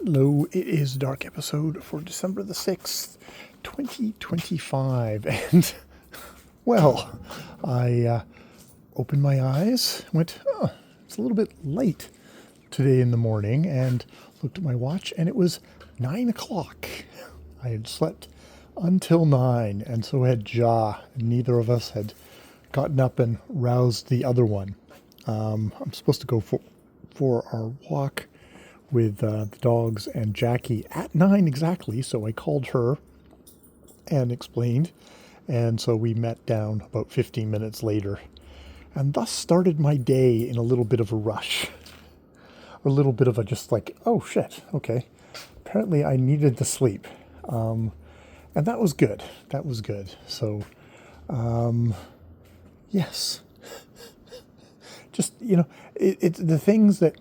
Hello, it is Dark episode for December the 6th, 2025, and, well, I opened my eyes, went, oh, it's a little bit late today in the morning, and looked at my watch, and it was 9 o'clock. I had slept until 9, and so had Ja, and neither of us had gotten up and roused the other one. I'm supposed to go for our walk with the dogs and Jackie at 9 exactly, so I called her and explained, and so we met down about 15 minutes later, and thus started my day in a little bit of a rush, a little bit of a just like, oh shit, okay, apparently I needed the sleep, and that was good, so yes, just, it's the things that,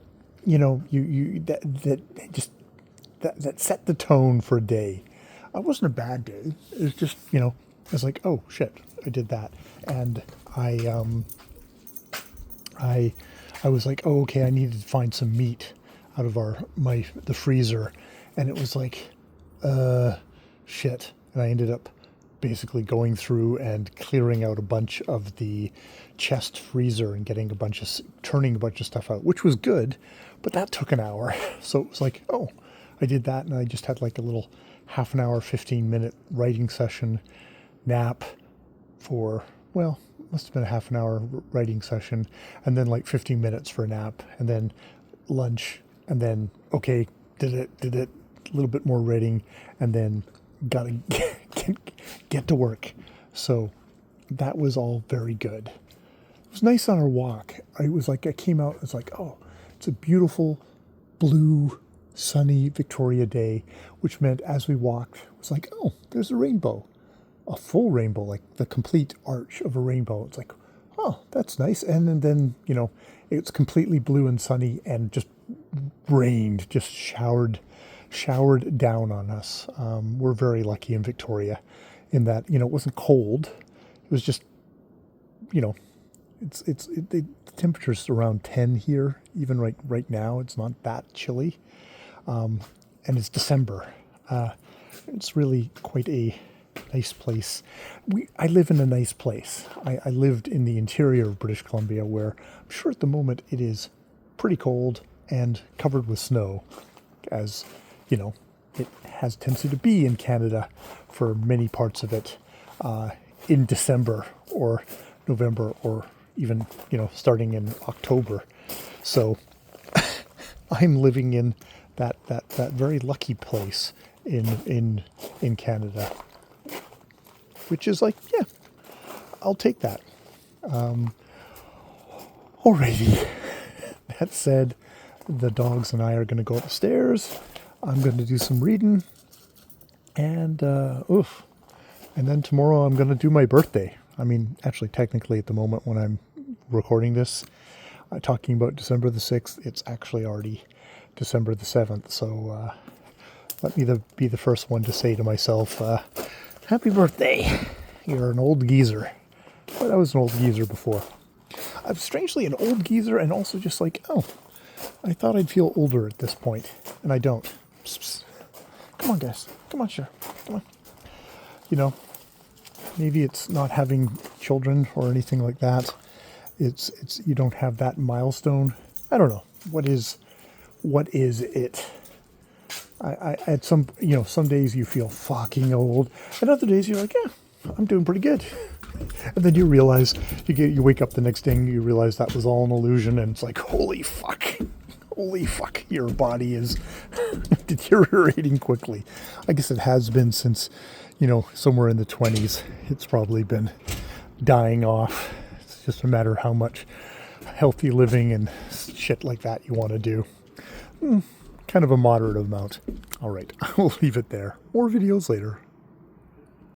that set the tone for a day. It wasn't a bad day. It was just, I was like, oh shit, I did that. And I was like, oh, okay, I needed to find some meat out of the freezer. And it was like, shit. And I ended up basically going through and clearing out a bunch of the chest freezer and turning a bunch of stuff out, which was good, but that took an hour. So it was like, oh, I did that, and I just had like a little half an hour, 15-minute writing session, nap for, well, must have been a half an hour writing session, and then like 15 minutes for a nap, and then lunch, and then, okay, did it, a little bit more writing, and then gotta get to work. So that was all very good. It was nice on our walk. I came out, it's like, oh, it's a beautiful blue, sunny Victoria day, which meant as we walked, it was like, oh, there's a rainbow, a full rainbow, like the complete arch of a rainbow. It's like, oh, that's nice. And then, it's completely blue and sunny and just rained, just showered down on us. We're very lucky in Victoria in that, it wasn't cold. It was just, the temperature's around 10 here, even right now. It's not that chilly. And it's December. It's really quite a nice place. I live in a nice place. I lived in the interior of British Columbia, where I'm sure at the moment it is pretty cold and covered with snow, as it has tendency to be in Canada for many parts of it in December or November, or even, starting in October. So I'm living in that very lucky place in Canada, which is like, yeah, I'll take that. Alrighty. That said, the dogs and I are going to go upstairs. I'm going to do some reading, and and then tomorrow I'm going to do my birthday. I mean, actually, technically, at the moment when I'm recording this, talking about December the 6th, it's actually already December the 7th. So let me be the first one to say to myself, happy birthday. You're an old geezer. But I was an old geezer before. I'm strangely an old geezer, and also just like, oh, I thought I'd feel older at this point, and I don't. Psst, psst. Come on, guys. Come on, sure. Come on. Maybe it's not having children or anything like that. It's you don't have that milestone. I don't know. What is it? I at some days you feel fucking old, and other days you're like, yeah, I'm doing pretty good. And then you realize you wake up the next day and you realize that was all an illusion, and it's like, holy fuck, your body is deteriorating quickly. I guess it has been since, somewhere in the 20s. It's probably been dying off. It's just a matter of how much healthy living and shit like that you want to do. Kind of a moderate amount. All right, I will leave it there. More videos later.